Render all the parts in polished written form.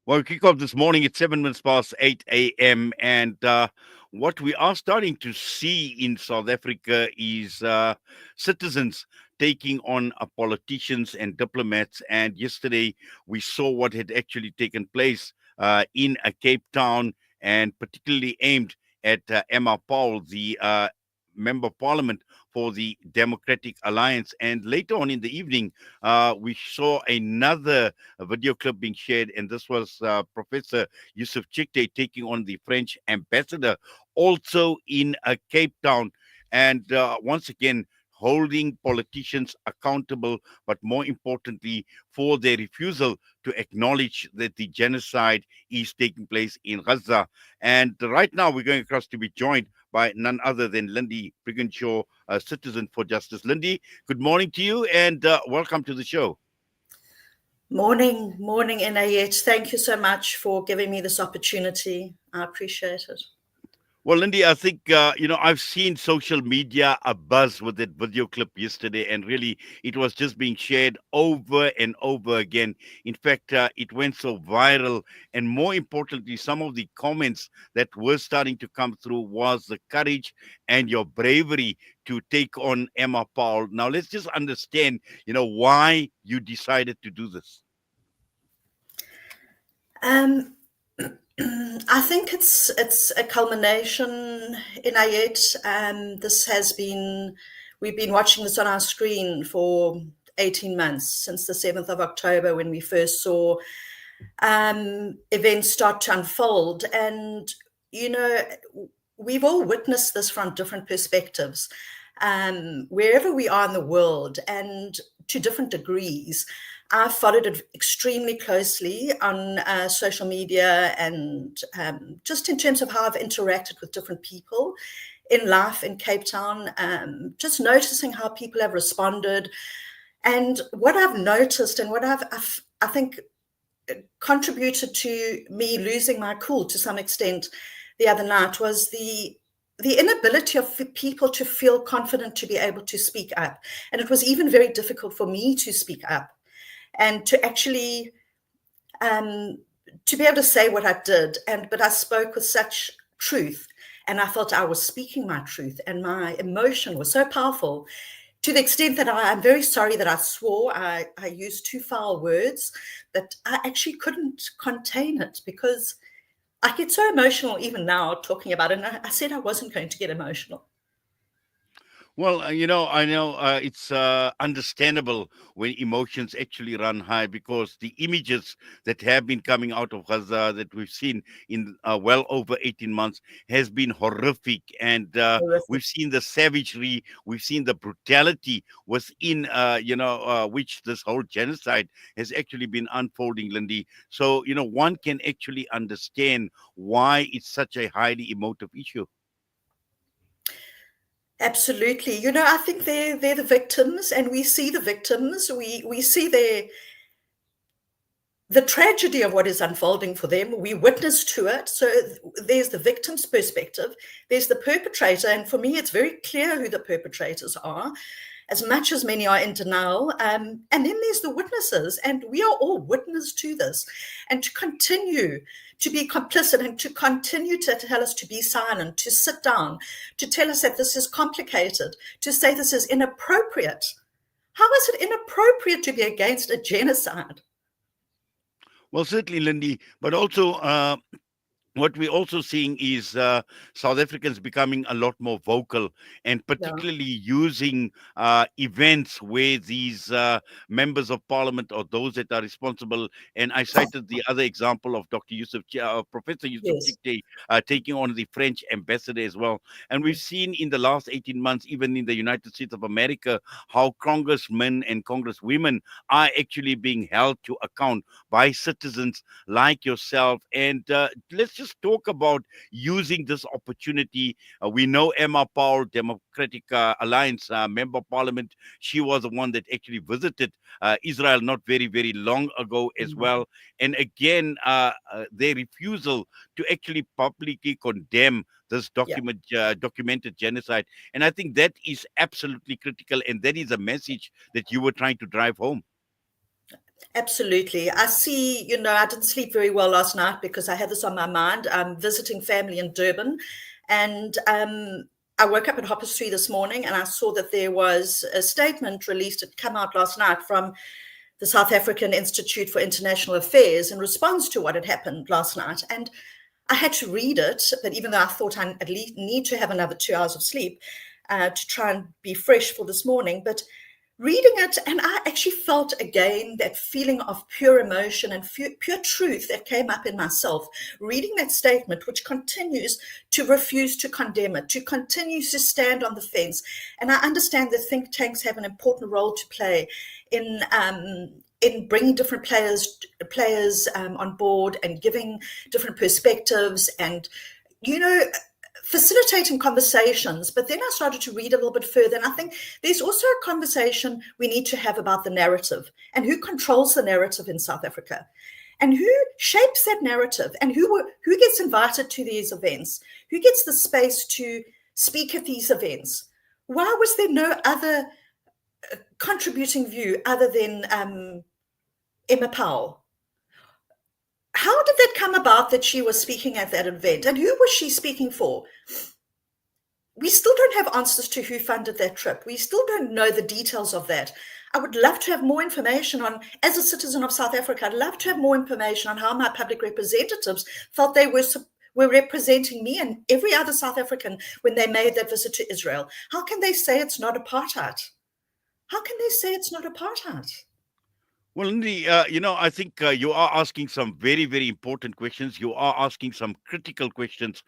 Well, we kick off this morning at 7 minutes past 8 a.m. And what we are starting to see in South Africa is citizens taking on politicians and diplomats. And yesterday we saw what had actually taken place in Cape Town, and particularly aimed at Emma Powell, the Member of Parliament for the Democratic Alliance. And later on in the evening, we saw another video clip being shared, and this was Professor Yusuf Chikte taking on the French ambassador, also in Cape Town, and once again holding politicians accountable, but more importantly, for their refusal to acknowledge that the genocide is taking place in Gaza. And right now, we're going across to be joined by none other than Lindy Briginshaw, a Citizen for Justice. Lindy, good morning to you, and welcome to the show. Morning, NAH. Thank you so much for giving me this opportunity. I appreciate it. Well, Lindy, I think, I've seen social media abuzz with that video clip yesterday, and really it was just being shared over and over again. In fact, it went so viral. And more importantly, some of the comments that were starting to come through was the courage and your bravery to take on Emma Powell. Now, let's just understand, why you decided to do this. I think it's a culmination in it. We've been watching this on our screen for 18 months, since the 7th of October, when we first saw events start to unfold. And, we've all witnessed this from different perspectives, wherever we are in the world and to different degrees. I've followed it extremely closely on social media, and just in terms of how I've interacted with different people in life in Cape Town, just noticing how people have responded. And what I've noticed, and what I think contributed to me losing my cool to some extent the other night, was the inability of people to feel confident to be able to speak up. And it was even very difficult for me to speak up, and to actually to be able to say what I did. But I spoke with such truth, and I felt I was speaking my truth, and my emotion was so powerful, to the extent that I'm very sorry that I swore. I used two foul words, that I actually couldn't contain it, because I get so emotional even now talking about it. And I said I wasn't going to get emotional. Well, I know it's understandable when emotions actually run high, because the images that have been coming out of Gaza that we've seen in well over 18 months has been horrific. And we've seen the savagery, we've seen the brutality within, which this whole genocide has actually been unfolding, Lindy. So, one can actually understand why it's such a highly emotive issue. Absolutely. I think they're the victims, and we see the victims. We see the tragedy of what is unfolding for them. We witness to it. So there's the victim's perspective, there's the perpetrator, and for me, it's very clear who the perpetrators are, as much as many are in denial. And then there's the witnesses, and we are all witness to this. And to continue to be complicit, and to continue to tell us to be silent, to sit down, to tell us that this is complicated, to say this is inappropriate. How is it inappropriate to be against a genocide? Well, certainly, Lindy, but also what we're also seeing is South Africans becoming a lot more vocal, and particularly using events where these members of parliament, or those that are responsible. And I cited the other example of Professor Yusuf Yes. Chikte taking on the French ambassador as well. And we've seen in the last 18 months, even in the United States of America, how congressmen and congresswomen are actually being held to account by citizens like yourself. And let's just talk about using this opportunity. We know Emma Powell, Democratic Alliance Member of Parliament. She was the one that actually visited Israel not very, very long ago as well. And again, their refusal to actually publicly condemn this documented genocide. And I think that is absolutely critical. And that is a message that you were trying to drive home. Absolutely. I see, I didn't sleep very well last night because I had this on my mind. I'm visiting family in Durban, and I woke up at 3:30 this morning and I saw that there was a statement released, it come out last night from the South African Institute for International Affairs in response to what had happened last night. And I had to read it, but even though I thought I at least need to have another 2 hours of sleep to try and be fresh for this morning, but reading it, and I actually felt again that feeling of pure emotion and pure truth that came up in myself, reading that statement, which continues to refuse to condemn it, to continue to stand on the fence. And I understand that think tanks have an important role to play in bringing different players on board and giving different perspectives and, facilitating conversations. But then I started to read a little bit further, and I think there's also a conversation we need to have about the narrative and who controls the narrative in South Africa and who shapes that narrative and who gets invited to these events, who gets the space to speak at these events. Why was there no other contributing view other than Emma Powell? How did that come about that she was speaking at that event, and who was she speaking for? We still don't have answers to who funded that trip. We still don't know the details of that. I would love to have more information on, as a citizen of South Africa, I'd love to have more information on how my public representatives felt they were representing me and every other South African when they made that visit to Israel. How can they say it's not apartheid? How can they say it's not apartheid? Well, Lindy, I think you are asking some very, very important questions. You are asking some critical questions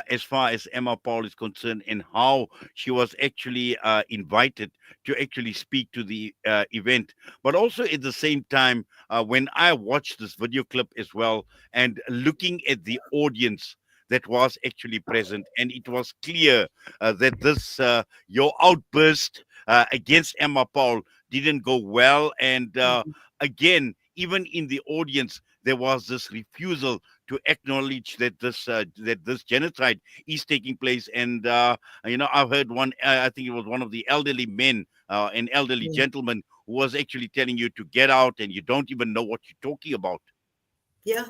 as far as Emma Paul is concerned and how she was actually invited to actually speak to the event. But also at the same time, when I watched this video clip as well and looking at the audience that was actually present, and it was clear that your outburst against Emma Paul didn't go well. And again, even in the audience, there was this refusal to acknowledge that this genocide is taking place. And I've heard one. I think it was one of the elderly men, an elderly Mm. gentleman, who was actually telling you to get out, and you don't even know what you're talking about. Yeah.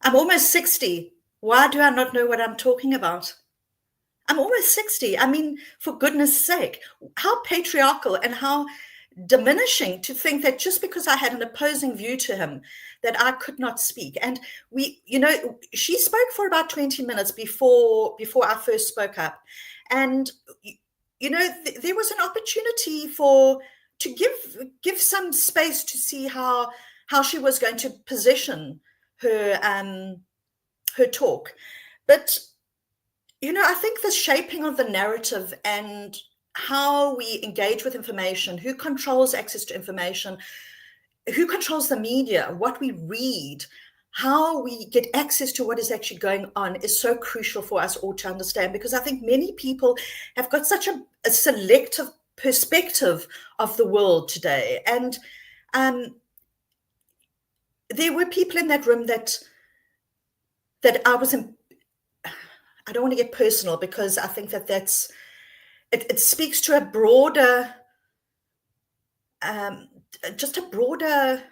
I'm almost 60. Why do I not know what I'm talking about? I'm almost 60. I mean, for goodness sake, how patriarchal and how diminishing to think that just because I had an opposing view to him, that I could not speak. And she spoke for about 20 minutes before I first spoke up. And, there was an opportunity to give some space to see how she was going to position her talk. But I think the shaping of the narrative and how we engage with information, who controls access to information, who controls the media, what we read, how we get access to what is actually going on is so crucial for us all to understand, because I think many people have got such a selective perspective of the world today. And there were people in that room that I don't want to get personal, because I think that's it speaks to a broader, just a broader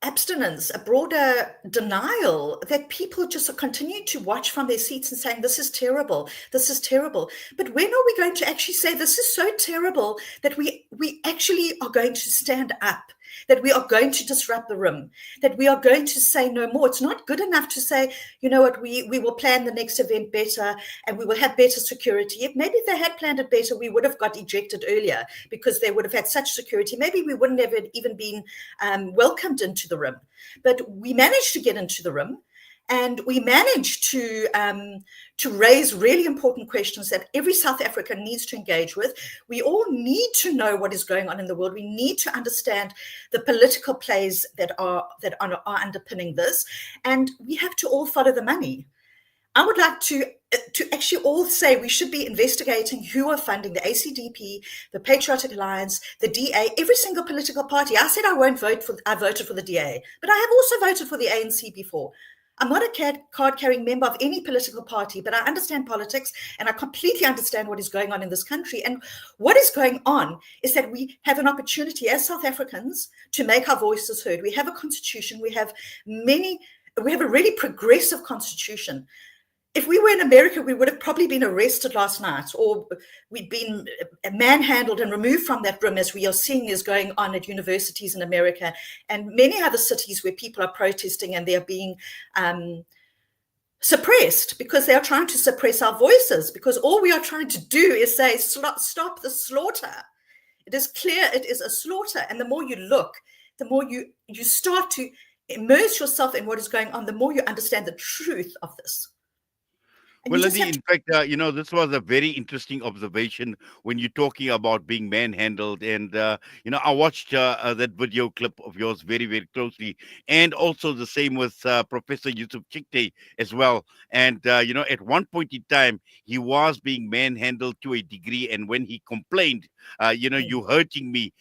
abstinence, a broader denial that people just continue to watch from their seats and saying, this is terrible, this is terrible. But when are we going to actually say this is so terrible that we actually are going to stand up, that we are going to disrupt the room, that we are going to say no more? It's not good enough to say, you know what, we will plan the next event better and we will have better security. If maybe they had planned it better, we would have got ejected earlier because they would have had such security. Maybe we wouldn't have even been welcomed into the room. But we managed to get into the room, and we managed to raise really important questions that every South African needs to engage with. We all need to know what is going on in the world. We need to understand the political plays that are underpinning this, and we have to all follow the money. I would like to actually all say we should be investigating who are funding the ACDP, the Patriotic Alliance, the DA, every single political party. I said I voted for the DA, but I have also voted for the ANC before. I'm not a card-carrying member of any political party, but I understand politics and I completely understand what is going on in this country. And what is going on is that we have an opportunity as South Africans to make our voices heard. We have a constitution. We have a really progressive constitution. If we were in America, we would have probably been arrested last night, or we'd been manhandled and removed from that room, as we are seeing is going on at universities in America and many other cities where people are protesting and they're being suppressed because they are trying to suppress our voices, because all we are trying to do is say, stop the slaughter. It is clear it is a slaughter. And the more you look, the more you start to immerse yourself in what is going on, the more you understand the truth of this. And Well, you just Lindy, have to. in fact, this was a very interesting observation when you're talking about being manhandled. And, I watched that video clip of yours very, very closely. And also the same with Professor Yusuf Chikte as well. And, at one point in time, he was being manhandled to a degree. And when he complained, you hurting me,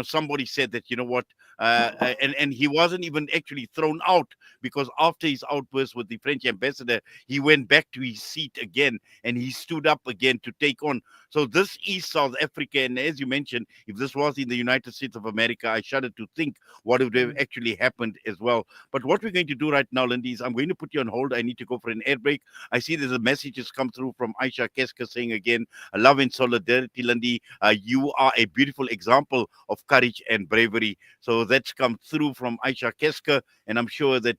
somebody said that, you know what, and he wasn't even actually thrown out, because after his outburst with the French ambassador, he went back to his seat again and he stood up again to take on. So this is South Africa. And as you mentioned, if this was in the United States of America, I shudder to think what would have actually happened as well. But what we're going to do right now, Lindy, is I'm going to put you on hold. I need to go for an air break. I see there's a message has come through from Aisha Keska saying again, love and solidarity, Lindy. You are a beautiful example of courage and bravery. So that's come through from Aisha Keska. And I'm sure that,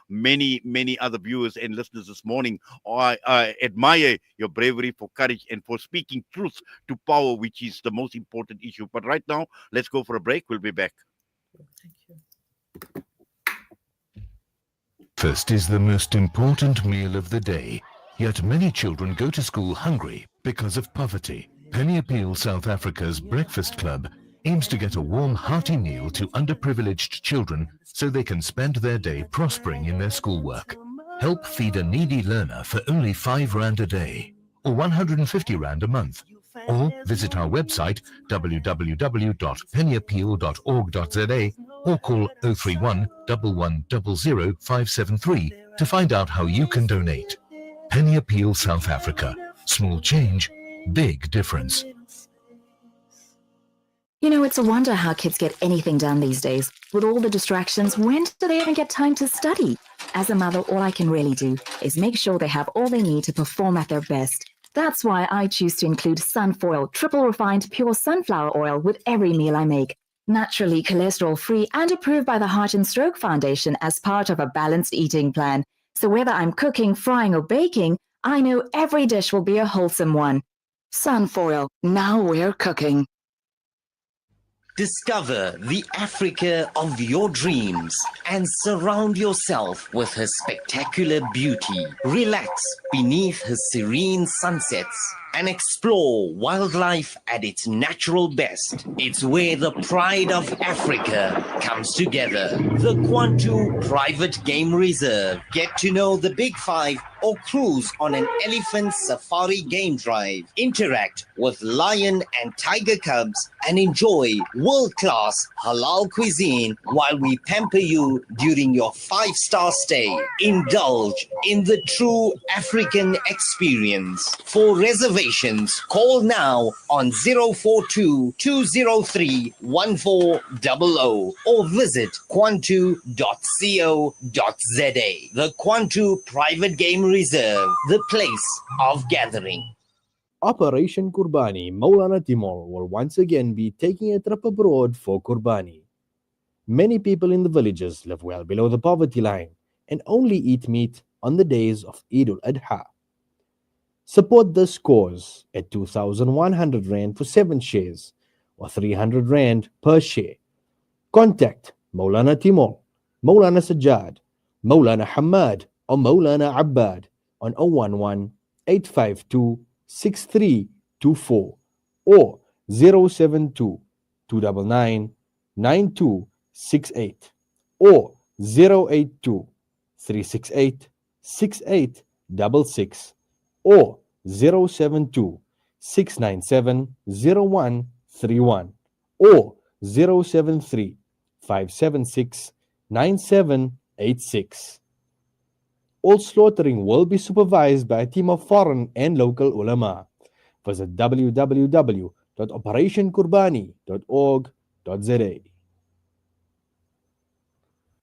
many, many other viewers and listeners this morning, I admire your bravery, for courage, and for speaking truth to power, which is the most important issue. But right now, let's go for a break. We'll be back. Thank you. Breakfast is the most important meal of the day, yet many children go to school hungry because of poverty. Penny Appeal South Africa's Breakfast Club aims to get a warm, hearty meal to underprivileged children so they can spend their day prospering in their schoolwork. Help feed a needy learner for only 5 Rand a day, or 150 Rand a month. Or visit our website www.pennyappeal.org.za or call 031 1100 573 to find out how you can donate. Penny Appeal South Africa. Small change, big difference. You know, it's a wonder how kids get anything done these days. With all the distractions, when do they even get time to study? As a mother, all I can really do is make sure they have all they need to perform at their best. That's why I choose to include Sunfoil, triple refined pure sunflower oil with every meal I make. Naturally cholesterol-free and approved by the Heart and Stroke Foundation as part of a balanced eating plan. So whether I'm cooking, frying or baking, I know every dish will be a wholesome one. Sunfoil, now we're cooking. Discover the Africa of your dreams and surround yourself with her spectacular beauty. Relax beneath her serene sunsets and explore wildlife at its natural best. It's where the pride of Africa comes together. The Kwantu Private Game Reserve. Get to know the Big Five or cruise on an elephant safari game drive. Interact with lion and tiger cubs and enjoy world-class halal cuisine while we pamper you during your 5-star stay. Indulge in the true African experience. For reservations, call now on 042-203-1400 or visit kwantu.co.za. The Kwantu Private Game Reserve, the place of gathering. Operation Kurbani Maulana Timor will once again be taking a trip abroad for Kurbani. Many people in the villages live well below the poverty line and only eat meat on the days of Eid al-Adha. Support this cause at 2,100 Rand for 7 shares or 300 Rand per share. Contact Maulana Timor, Maulana Sajjad, Maulana Hamad or Maulana Abbad on 011 852 6324 or 072 299 9268 or 082 368 6866 or 072 697 0131 or 073 576 9786. All slaughtering will be supervised by a team of foreign and local ulama. Visit www.operationkurbani.org.za.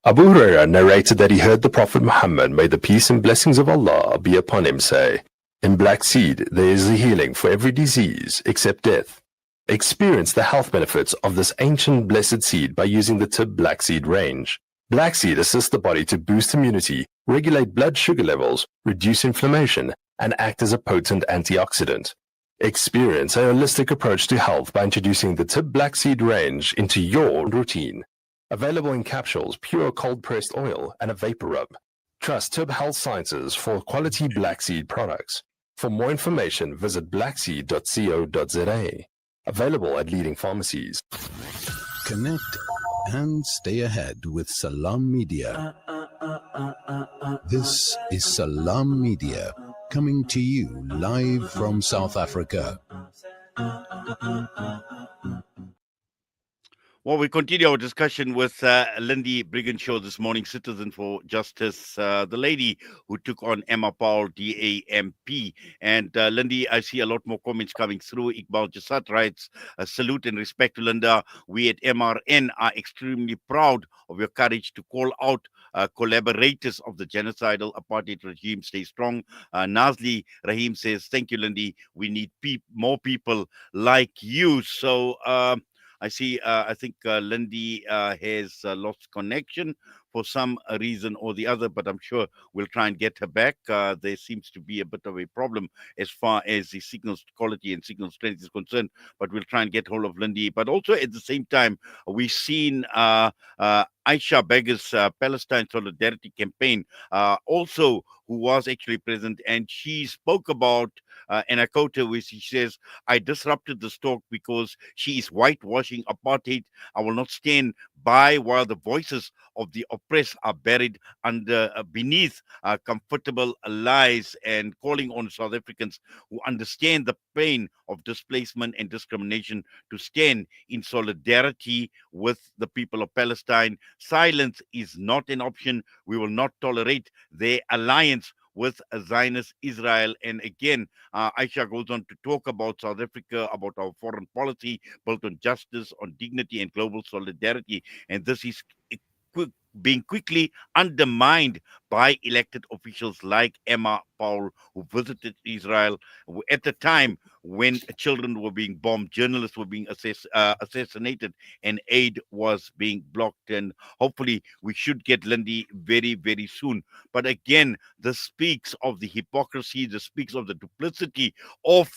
Abu Huraira narrated that he heard the Prophet Muhammad, may the peace and blessings of Allah be upon him, say, "In black seed there is a healing for every disease except death. Experience the health benefits of this ancient blessed seed by using the Tib Black Seed range. Black seed assists the body to boost immunity, regulate blood sugar levels, reduce inflammation, and act as a potent antioxidant. Experience a holistic approach to health by introducing the Tib Black Seed range into your routine. Available in capsules, pure cold-pressed oil, and a vapor rub. Trust Tib Health Sciences for quality black seed products. For more information, visit blackseed.co.za. Available at leading pharmacies. Connect and stay ahead with Salam Media. This is Salam Media, coming to you live from South Africa. Well, we continue our discussion with Lindy Briginshaw this morning, Citizen for Justice, the lady who took on Emma Powell, DAMP. And Lindy, I see a lot more comments coming through. Iqbal Jasad writes, salute and respect to Linda. We at MRN are extremely proud of your courage to call out collaborators of the genocidal apartheid regime. Stay strong. Nazli Rahim says, thank you, Lindy. We need more people like you. So, I see, I think Lindy has lost connection for some reason or the other, but I'm sure we'll try and get her back. There seems to be a bit of a problem as far as the signal quality and signal strength is concerned, but we'll try and get hold of Lindy. But also at the same time, we've seen Aisha Beggar's Palestine Solidarity Campaign, also who was actually present, and she spoke about, and I quote her, where she says, I disrupted the talk because she is whitewashing apartheid. I will not stand by while the voices of the oppressed are buried under beneath comfortable lies, and calling on South Africans who understand the pain of displacement and discrimination to stand in solidarity with the people of Palestine. Silence is not an option. We will not tolerate their alliance with Zionist Israel. And again, Aisha goes on to talk about South Africa, about our foreign policy built on justice, on dignity, and global solidarity. And this is being quickly undermined by elected officials like Emma Powell, who visited Israel at the time when children were being bombed, journalists were being assassinated, and aid was being blocked. And hopefully we should get Lindy very, very soon. But again, this speaks of the hypocrisy, this speaks of the duplicity of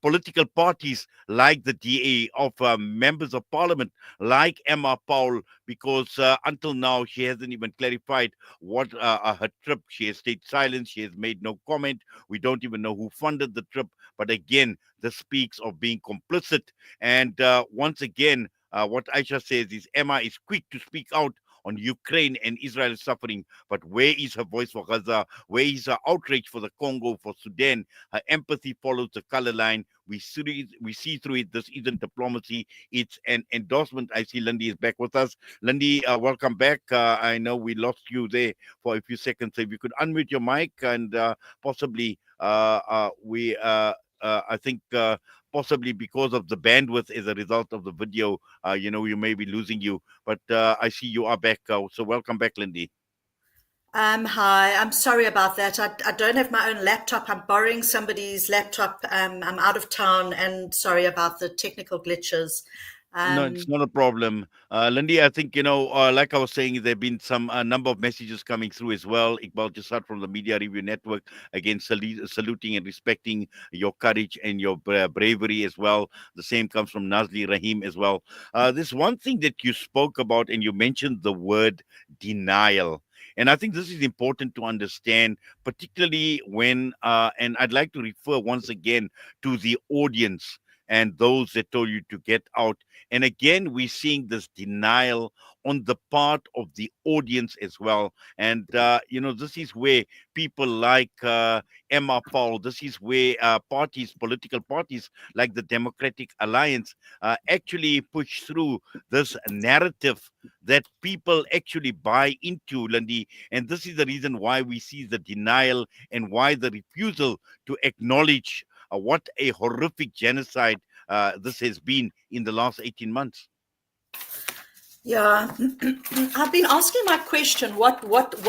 political parties like the DA, of members of parliament like Emma Powell, because until now she hasn't even clarified what her trip. She has stayed silent. She has made no comment. We don't even know who funded the trip. But again, this speaks of being complicit. And once again, what Aisha says is Emma is quick to speak out on Ukraine and Israel's suffering, but where is her voice for Gaza? Where is her outrage for the Congo, for Sudan? Her empathy follows the color line. We see through it. This isn't diplomacy. It's an endorsement. I see Lindy is back with us. Lindy, welcome back. I know we lost you there for a few seconds. So if you could unmute your mic and possibly I think possibly because of the bandwidth as a result of the video, you may be losing you. But I see you are back. So welcome back, Lindy. Hi, I'm sorry about that. I don't have my own laptop. I'm borrowing somebody's laptop. I'm out of town, and sorry about the technical glitches. No, it's not a problem. Lindy, I think, like I was saying, there have been some number of messages coming through as well. Iqbal Jasad from the Media Review Network, again, saluting and respecting your courage and your bravery as well. The same comes from Nazli Rahim as well. There's one thing that you spoke about, and you mentioned the word denial. And I think this is important to understand, particularly when, and I'd like to refer once again to the audience. and those that told you to get out. And again, we're seeing this denial on the part of the audience as well. And, this is where people like Emma Powell, this is where political parties like the Democratic Alliance actually push through this narrative that people actually buy into, Lindy. And this is the reason why we see the denial and why the refusal to acknowledge what a horrific genocide this has been in the last 18 months. Yeah, I've been asking my question, what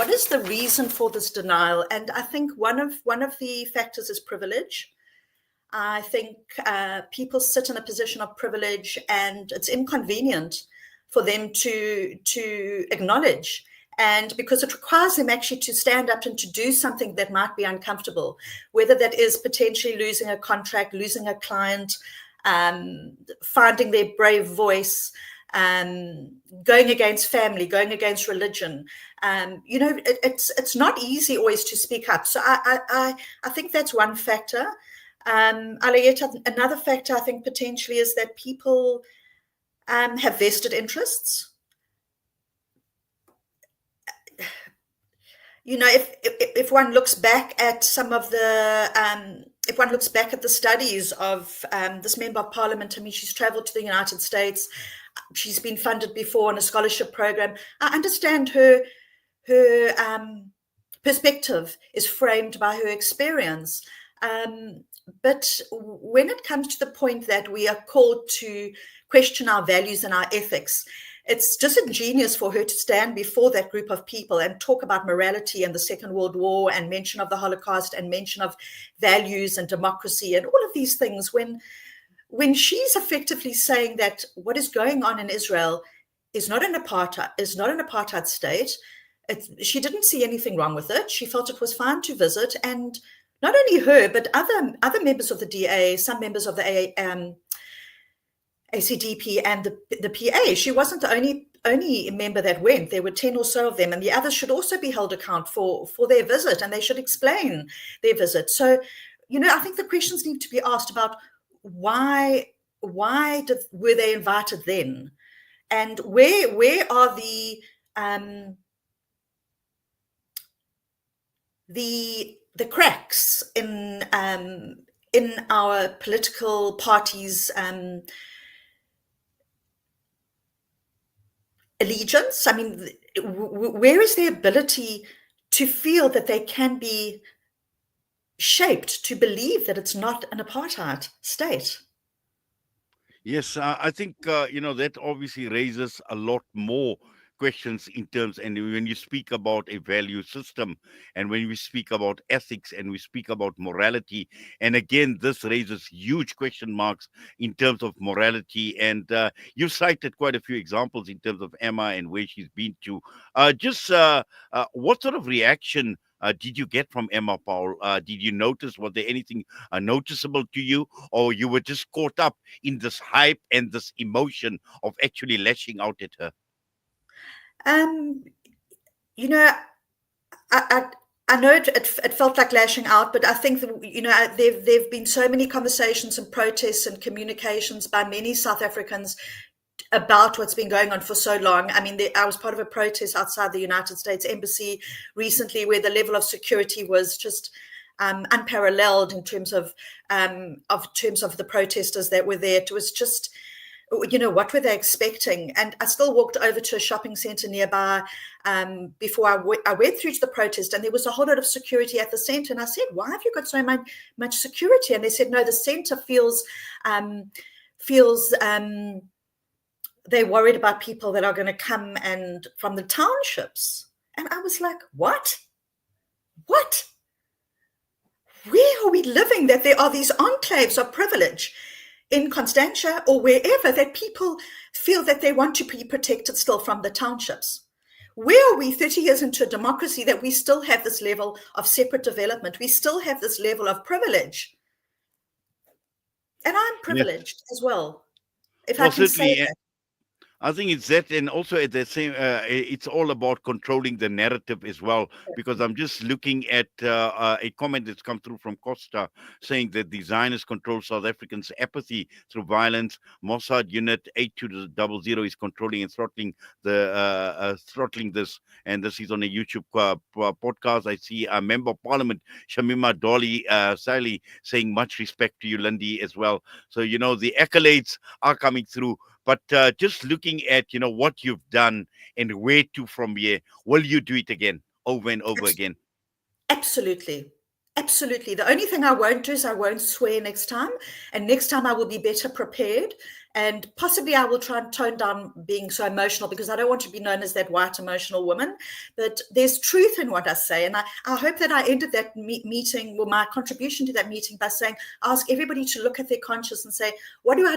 is the reason for this denial? And I think one of the factors is privilege. I think people sit in a position of privilege, and it's inconvenient for them to acknowledge. And because it requires them actually to stand up and to do something that might be uncomfortable, whether that is potentially losing a contract, losing a client, finding their brave voice, going against family, going against religion. It's not easy always to speak up. So I think that's one factor. Alayeta, another factor I think potentially is that people have vested interests. If one looks back at some of the if one looks back at the studies of this member of parliament, I mean, she's traveled to the United States. She's been funded before on a scholarship program. I understand her perspective is framed by her experience. But when it comes to the point that we are called to question our values and our ethics, it's disingenuous for her to stand before that group of people and talk about morality and the Second World War and mention of the Holocaust and mention of values and democracy and all of these things when she's effectively saying that what is going on in Israel is not an apartheid state. She didn't see anything wrong with it. She felt it was fine to visit, and not only her, but other members of the DA, some members of the ACDP and the PA. She wasn't the only member that went. There were 10 or so of them, and the others should also be held account for their visit, and they should explain their visit. So, I think the questions need to be asked about why were they invited then, and where are the cracks in our political parties' allegiance? I mean, where is their ability to feel that they can be shaped to believe that it's not an apartheid state? Yes, I think, that obviously raises a lot more questions in terms, and when you speak about a value system, and when we speak about ethics, and we speak about morality, and again, this raises huge question marks in terms of morality. And you cited quite a few examples in terms of Emma and where she's been to. What sort of reaction did you get from Emma Powell? Did you notice, was there anything noticeable to you, or you were just caught up in this hype and this emotion of actually lashing out at her? I know it felt like lashing out, but I think that, there've been so many conversations and protests and communications by many South Africans about what's been going on for so long. I mean, I was part of a protest outside the United States Embassy recently, where the level of security was just unparalleled in terms of the protesters that were there. It was just, what were they expecting? And I still walked over to a shopping center nearby before I went through to the protest, and there was a whole lot of security at the center. And I said, why have you got so much security? And they said, no, the center feels they're worried about people that are going to come and from the townships. And I was like, what? Where are we living that there are these enclaves of privilege in Constantia or wherever that people feel that they want to be protected still from the townships? Where are we 30 years into a democracy that we still have this level of separate development? We still have this level of privilege. And I'm privileged as well, if I can say that. I think it's that, and also at the same, it's all about controlling the narrative as well. Because I'm just looking at a comment that's come through from Costa saying that the Zionists control South Africans' apathy through violence. Mossad Unit 8200 is controlling and throttling this, and this is on a YouTube podcast. I see a member of Parliament, Shamima Dolly Sally, saying much respect to you, Lindy, as well. So the accolades are coming through. But just looking at what you've done and where to from here, will you do it again, over and over again? Absolutely. Absolutely. The only thing I won't do is I won't swear next time. And next time I will be better prepared. And possibly I will try and tone down being so emotional, because I don't want to be known as that white emotional woman. But there's truth in what I say. And I hope that I ended that meeting, or my contribution to that meeting, by saying, ask everybody to look at their conscience and say, what do I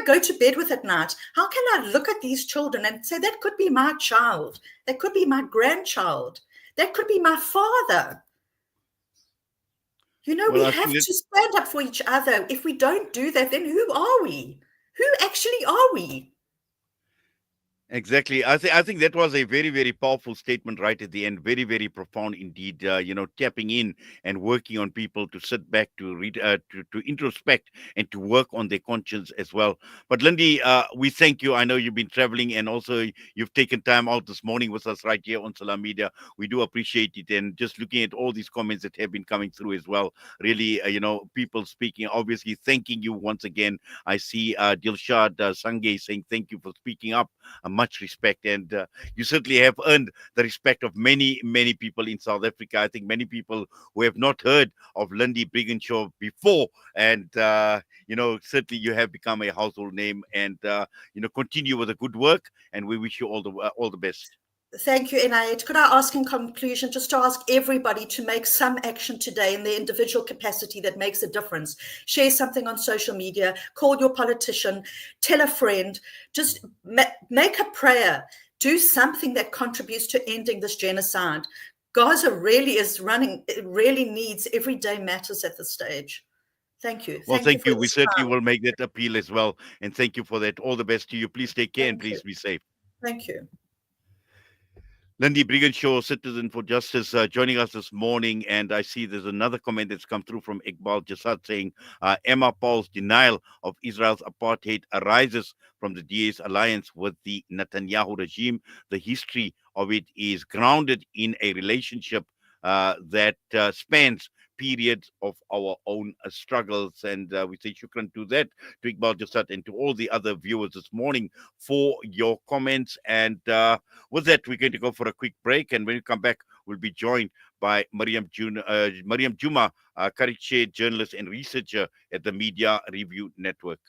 go to bed with at night? How can I look at these children and say, that could be my child, that could be my grandchild, that could be my father. Well, We I have think to stand up for each other. If we don't do that, then who are we? Who actually are we? exactly. I think that was a very, very powerful statement right at the end. Very, very profound indeed. Tapping in and working on people to sit back, to read, to introspect, and to work on their conscience as well. But Lindy, we thank you. I know you've been traveling, and also you've taken time out this morning with us right here on Salam Media. We do appreciate it, and just looking at all these comments that have been coming through as well. Really, people speaking, obviously thanking you once again. I see Dilshad Sange saying thank you for speaking up. Much respect, and you certainly have earned the respect of many, many people in South Africa. I think many people who have not heard of Lindy Briginshaw before, and certainly you have become a household name, and continue with the good work, and we wish you all the best. Thank you, Inayat. Could I ask in conclusion, just to ask everybody to make some action today in their individual capacity that makes a difference? Share something on social media, call your politician, tell a friend, just make a prayer, do something that contributes to ending this genocide. Gaza really is running, it really needs everyday matters at this stage. Thank you. Well, Thank you thank for you. We this certainly time. will make that appeal as well, and thank you for that. All the best to you. Please take care, and Thank you. please be safe. Thank you. Lindy Briginshaw, Citizen for Justice, joining us this morning. And I see there's another comment that's come through from Iqbal Jasad saying Emma Powell's denial of Israel's apartheid arises from the DA's alliance with the Netanyahu regime. The history of it is grounded in a relationship that spans periods of our own struggles. And we say shukran to that, to Iqbal Jasad, and to all the other viewers this morning for your comments. And with that, we're going to go for a quick break. And when we come back, we'll be joined by Mariam Juma, Kariche journalist and researcher at the Media Review Network.